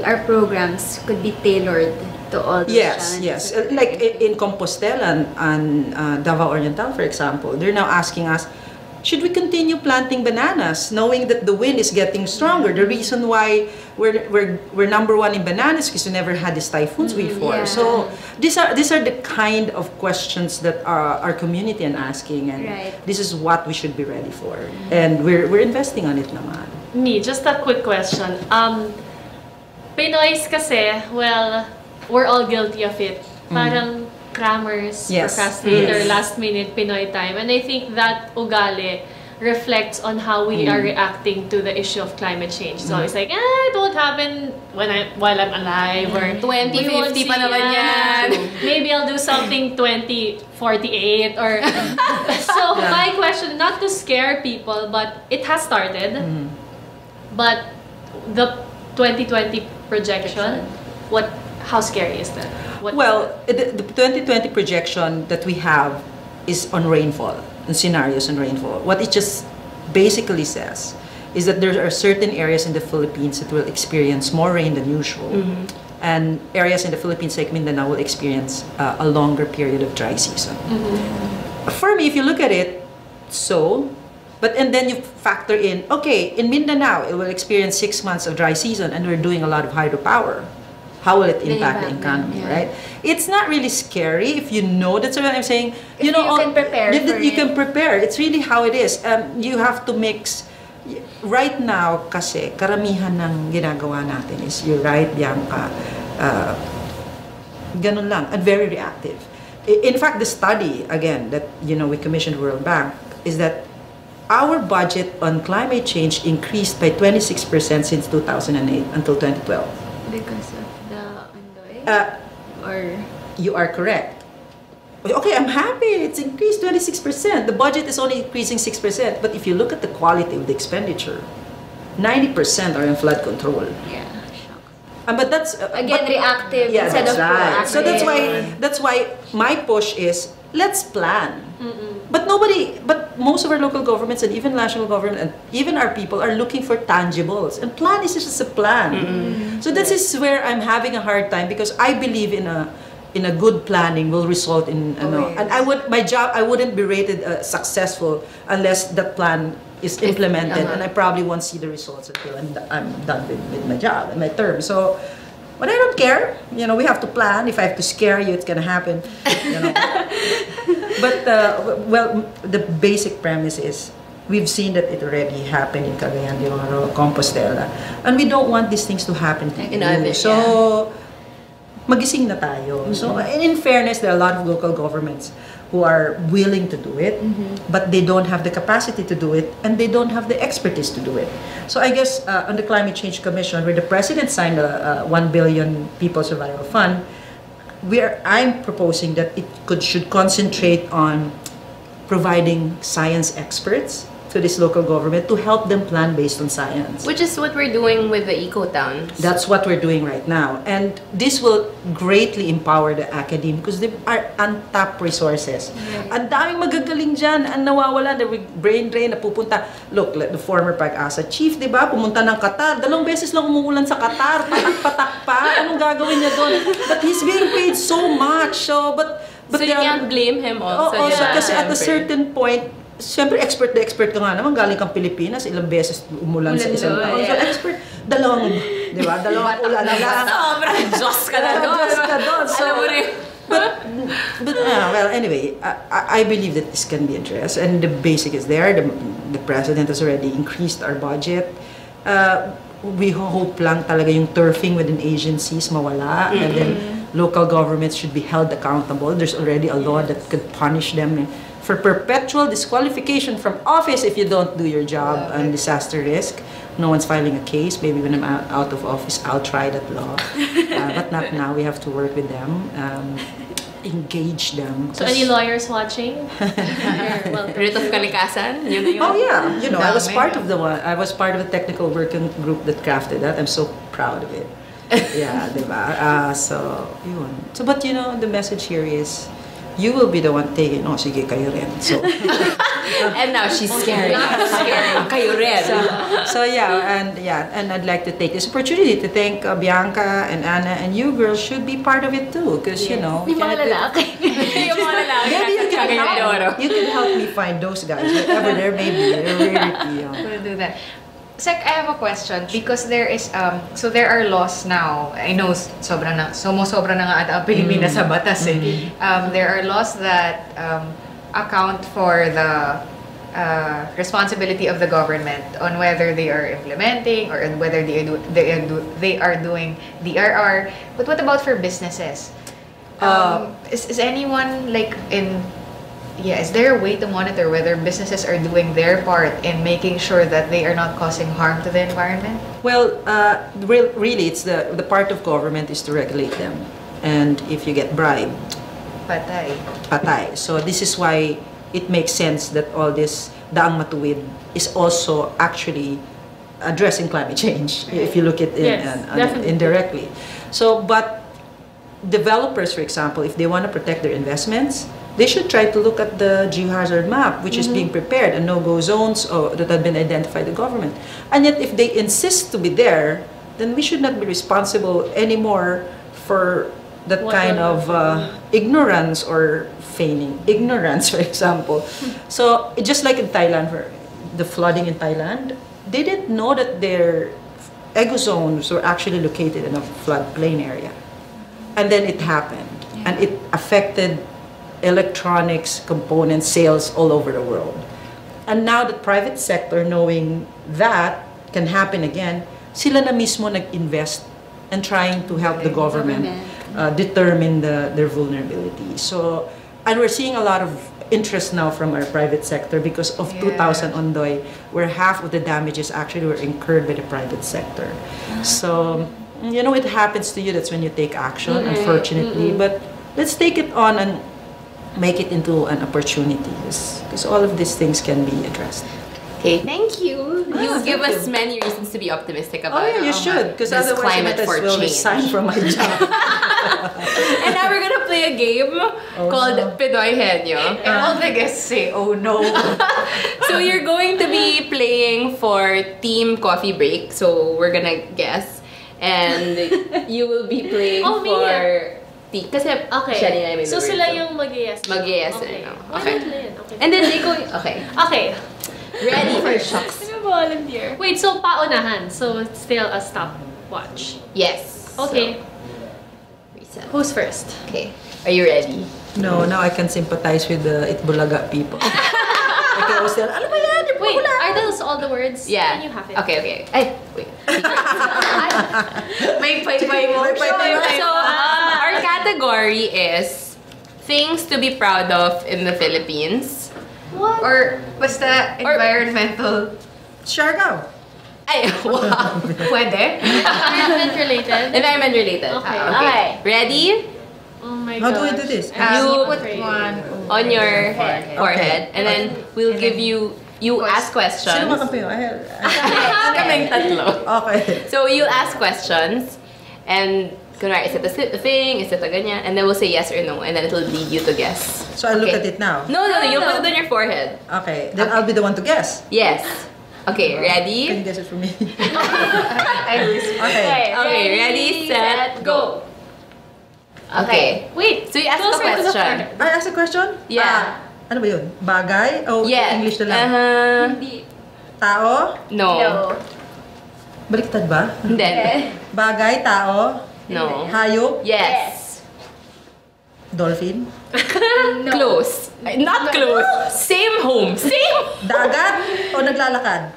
our programs could be tailored to all those Yes, challenges. yes. Like in Compostela and Davao Oriental, for example, they're now asking us, should we continue planting bananas, knowing that the wind is getting stronger? The reason why we're number one in bananas because we never had these typhoons before. Yeah. So these are the kind of questions that our community is asking, and this is what we should be ready for. And we're investing on it naman. Me, just a quick question. Pinoys kasi, well, we're all guilty of it. Parang crammers, procrastinator, last minute Pinoy time. And I think that ugali reflects on how we are reacting to the issue of climate change. So it's like, it won't happen while I'm alive, or 2050 pa naman yan. Maybe I'll do something 2048 or so my question, not to scare people, but it has started. But the 2020 projection, how scary is that? The 2020 projection that we have is on rainfall, on scenarios on rainfall. What it just basically says is that there are certain areas in the Philippines that will experience more rain than usual. And areas in the Philippines like Mindanao will experience a longer period of dry season. For me, if you look at it, and then you factor in, okay, in Mindanao, it will experience 6 months of dry season and we're doing a lot of hydropower. How will it impact the economy, right? It's not really scary if you know. That's what I'm saying. You can prepare for you can prepare. It's really how it is. You have to mix. Right now, kasi karamihan ng ginagawa natin is, you're right, Bianca, ganun lang, and very reactive. In fact, the study, again, that we commissioned World Bank, is that our budget on climate change increased by 26% since 2008 until 2012. Because of the Andoy? Or you are correct. Okay, I'm happy. It's increased 26%. The budget is only increasing 6%. But if you look at the quality of the expenditure, 90% are in flood control. Yeah. But that's reactive instead of proactive. So that's why my push is, let's plan. But most of our local governments and even national government and even our people are looking for tangibles. And plan is just a plan. So this is where I'm having a hard time, because I believe in a good planning will result in and I wouldn't be rated successful unless that plan is implemented, and I probably won't see the results until I'm done with my job and my term. So, but I don't care. We have to plan. If I have to scare you, it's gonna happen. But the basic premise is, we've seen that it already happened in Cagayan de Oro, Compostela, and we don't want these things to happen to you. So, magising na tayo. So, and in fairness, there are a lot of local governments who are willing to do it, but they don't have the capacity to do it, and they don't have the expertise to do it. So I guess on the Climate Change Commission, where the President signed a 1 billion People Survival Fund, I'm proposing that it should concentrate on providing science experts to this local government to help them plan based on science. Which is what we're doing with the eco-towns. That's what we're doing right now. And this will greatly empower the academe because they are untapped resources. Ang daming magagaling dyan, ang nawawala, the brain drain, napupunta. Look, the former Pag-asa chief, di ba? Pumunta ng Qatar. 2 beses lang umuulan sa Qatar. Patak-patak pa. Anong gagawin niya doon? But he's being paid so much. So, but So you there are- can't blame him also. Also, diba? kasi at a Siyempre. certain point, siyempre expert na expert ka nga naman, galing kang Pilipinas, ilang beses umulan sa isang taon. So expert, di ba? Dalawang ulan na lang. Sobrang Diyos ka na doon. Diyos ka doon. So, Alam mo rin. but well, anyway, I believe that this can be addressed, and the basic is there. The president has already increased our budget. We hope lang talaga yung turfing within agencies mawala, and then local governments should be held accountable. There's already a law that could punish them for perpetual disqualification from office if you don't do your job on disaster risk. No one's filing a case. Maybe when I'm out of office, I'll try that law. But not now. We have to work with them, engage them. So any lawyers watching? You're welcome. Writ of kalikasan? Yun na yun. Oh yeah, you know, I was Dami. part of I was part of the technical working group that crafted that. I'm so proud of it. Yeah, diba? So, yun. So, but you know, the message here is, you will be the one taking, oh, sige, kayo rin. So, And now she's scary. Kayo rin. so and I'd like to take this opportunity to thank Bianca and Anna, and you girls should be part of it too, because you know, Yung mga lalaki. Yung mga lalaki. maybe you can help me find those guys, whatever there may be, they're rarity. We'll do that. Sec, I have a question because there is so there are laws now. I know sobra na nga ata ang Pilipinas sa batas eh. There are laws that account for the responsibility of the government on whether they are implementing or on whether they are doing DRR. But what about for businesses? Is anyone like is there a way to monitor whether businesses are doing their part in making sure that they are not causing harm to the environment? Well, really, it's the part of government is to regulate them, and if you get bribed, patay. So this is why it makes sense that all this daang matuwid is also actually addressing climate change. If you look at it indirectly. So, but developers, for example, if they want to protect their investments, they should try to look at the geohazard map, which is being prepared, and no-go zones that have been identified by the government. And yet, if they insist to be there, then we should not be responsible anymore for that kind of ignorance or feigning ignorance, for example. So, just like in Thailand, for the flooding in Thailand, they didn't know that their eco zones were actually located in a floodplain area. And then it happened, and it affected electronics component sales all over the world. And now the private sector, knowing that can happen again, sila na mismo nag-invest and trying to help the government determine their vulnerability. So, and we're seeing a lot of interest now from our private sector because of 2000 Ondoy, where half of the damages actually were incurred by the private sector. So, you know, it happens to you. That's when you take action, unfortunately. But let's take it on and make it into an opportunity, because all of these things can be addressed. Okay, thank you. You give us many reasons to be optimistic about Oh yeah, you should, because this otherwise climate I for will change. resign from my job. And now we're gonna play a game called Pinoy Henyo. And all the guests say, oh no. So you're going to be playing for Team Coffee Break. So we're gonna guess, and you will be playing for. Kasi siya nila may So sila yung mag-yes. Mag-yes. Okay. Okay. Okay. And then they go. Okay. Okay. Ready for shocks. Volunteer. Wait, so paunahan. So it's still a stopwatch. Yes. Okay. So, reset. Who's first? Okay. Are you ready? No, now I can sympathize with the Itbulaga people. I can always tell, alam mo yan, Wait, are those all the words? Yeah. Can you have it? Okay. Ay, wait. May pay mo. So, our category is things to be proud of in the Philippines. What? Or basta environmental. Siargao. Ay, wow. Pwede? Environment related? Environment related. Okay. Okay. Ready? Oh my How god. do we do this? You put one on your forehead, and then we'll give you ask questions. Sino makampiyo? Kaming tatlo. Okay. So you'll ask questions, and kunwari, is it a thing? Is it a ganyan? And then we'll say yes or no, and then it'll lead you to guess. So I look Okay. at it now. No, you'll put it on your forehead. Okay, then I'll be the one to guess. Yes. Okay, Can you ready? guess it for me? Okay, Okay. ready, set, go. Okay. Wait. So you ask the closer to question. forehead. I ask a question? Yeah. Ano ba yun? Bagay? O Yeah. English na lang? Hindi. Tao? No. Baliktad ba? Hindi. Bagay, tao? No. Hayop? Yes. Dolphin? Close. Not close. Same home. Same. Dagat? O naglalakad?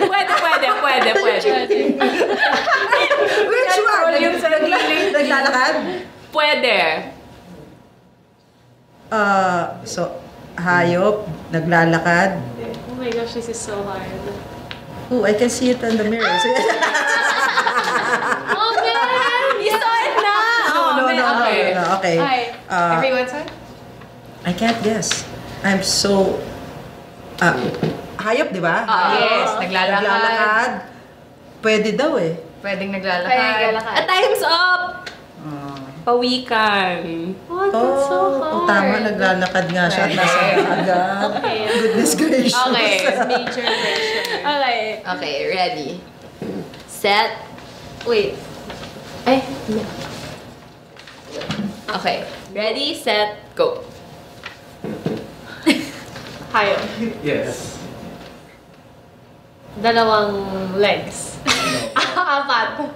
Pwede. Pwede. Which one? Naglalakad? Pwede. So, hayop, naglalakad. Oh my gosh, this is so hard. Oh, I can see it in the mirror. Oh man! You saw it na. No. Okay. Hi. Everyone's on? I can't guess. I'm so... hayop, di ba? Yes, naglalakad. Naglalakad. Pwede daw eh. Pwedeng naglalakad. Time's up. Pawikan. Oh, that's so hard. Tama, naglalakad nga siya at nasa dagat. Okay. Goodness gracious. Okay. Major pressure. Okay. Okay, ready. Set. Wait. Ay. Okay. Ready, set, go. Hayop. Yes. Dalawang legs. Apat.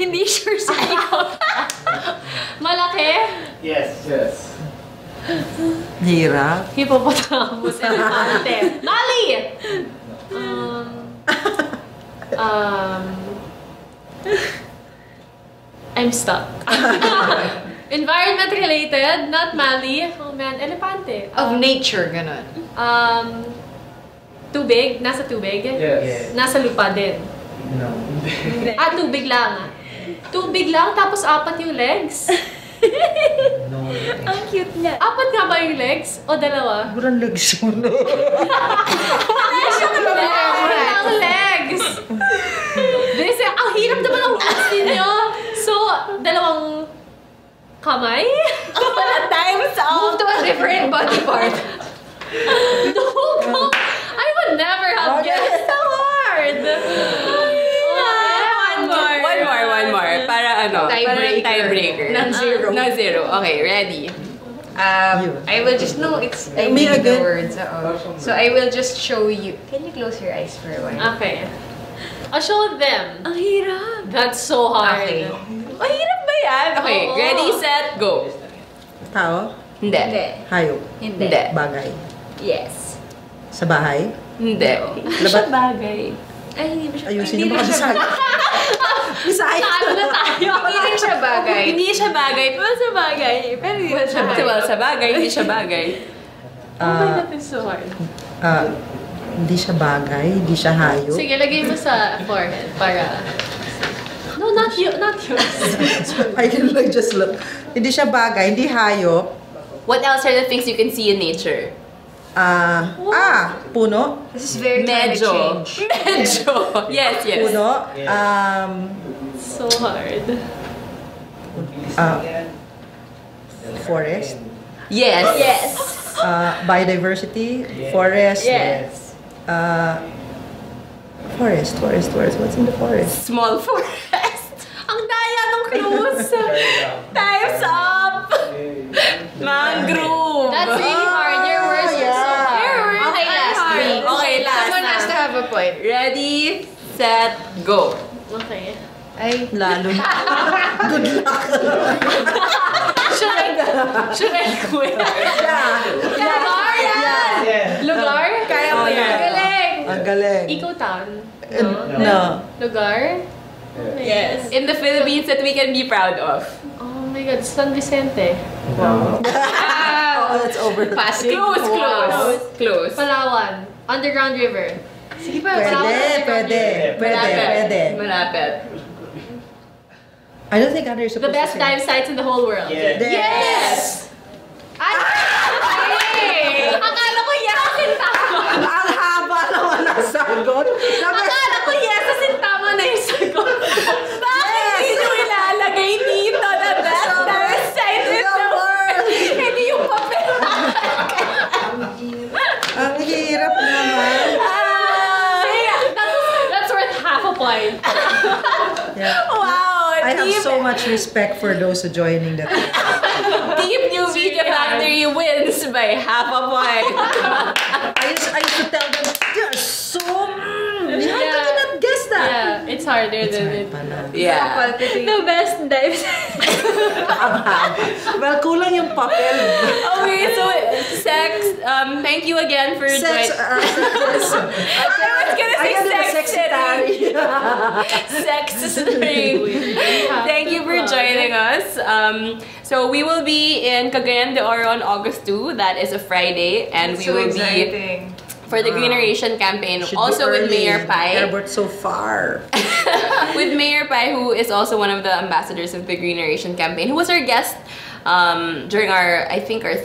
Hindi sure sa ikaw. Malaki. Yes. Hirap. Hippopotamus. Elefante. Mali! I'm stuck. Environment related, not Mali. Oh man, elefante. Of nature, ganun. Tubig? Nasa tubig? Yes. Nasa lupa din. No. Tubig lang. Tubig lang, tapos apat yung legs. No. Ang cute niya. Apat nga ba yung legs? O dalawa? Burang legs mo no. Ang legs! This, ang hirap naman ang words ninyo. So, dalawang kamay? Time's up. Move to a different body part. No, I would never have guessed. So hard! One more. Para ano? Tiebreaker. Parang tiebreaker. Non-zero. Non-zero. Okay, ready. I will just, no, it's, I Me need the again. words. So I will just show you. Can you close your eyes for a while? Okay. I'll show them. Ang hirap. That's so hard. Okay. Mahirap ba yan? Okay, Oo. ready, set, go. Tao? Hindi. Hayop? Hindi. Hindi. Bagay? Yes. Sa bahay? Hindi. Hindi siya bagay. Ay, hindi ba siya? Ayusin niyo mga Bisaya. Bisaya. Ano na tayo? Hindi rin siya bagay. Hindi siya bagay. Well, sa bagay. Pero hindi Well, sa bagay, hindi siya bagay. Oh my God, it's so hard. Hindi siya bagay, hindi siya hayop. Sige, lagay mo sa forehead para... No, not you, not yours. I can like just look. Hindi siya bagay, hindi hayop. What else are the things you can see in nature? Puno. This is very climate Medyo. change. Medyo. Yes. Puno. So hard. Forest. Yes. Yes. Biodiversity. Forest. Yes. Forest. What's in the forest? Small forest. Ang daya ng clues. Time's up. Mangrove. That's really hard. Your words are so hard. Your words Okay, are last hard. three. Okay, last Someone has to na. have a point. Ready, set, go. Okay. Ay, Lalo na. Should I quit? Lugar? Yes. Lugar? Kaya mo yan. Galing! Ang galing. Eco town? No. Lugar? Yes. In the Philippines that we can be proud of. Oh my God, San Vicente. Oh, that's over. passing. Close. Palawan. Underground River. Sige pa, Pwede. Malapit. I don't think others are The supposed best to say. dive sites in the whole world. Yes. Yes! Ay! Akala ko yes, kasi tama. Ang haba naman ang sagot. Akala ko yes, kasi tama na yung sagot. Bakit hindi nyo ilalagay dito na best dive site in the world? Hindi yung papel. Ang hirap naman. That's worth half a point. Yeah. much respect for those who joining that. Team New Media Factory wins by half a point. I used to tell them, they're so... how can you not guess that? Yeah, it's harder than it. Yeah. The best dives. Well, kulang yung papel. Okay, so sex. Thank you again for Sex. joining. I was gonna say sexy. Sexy. Thank you for joining us. So we will be in Cagayan de Oro on August 2. That is a Friday, and we will be for the Greeneration campaign. Should Also be with early. Mayor Pai. Airport so far. With Mayor Pai, who is also one of the ambassadors of the Greeneration campaign, who was our guest during our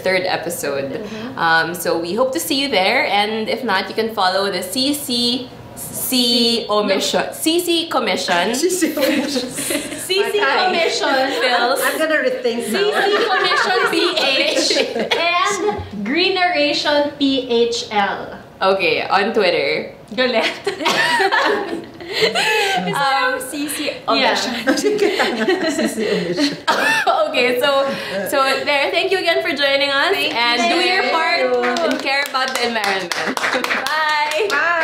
third episode. So we hope to see you there, and if not, you can follow the CC Commission. CC Commission Phils. I'm gonna rethink now. CC Commission PH and Greeneration PHL. Okay, on Twitter. Galit. CC Yeah. Okay, so there. Thank you again for joining us, and do your part and care about the environment. Bye. Bye.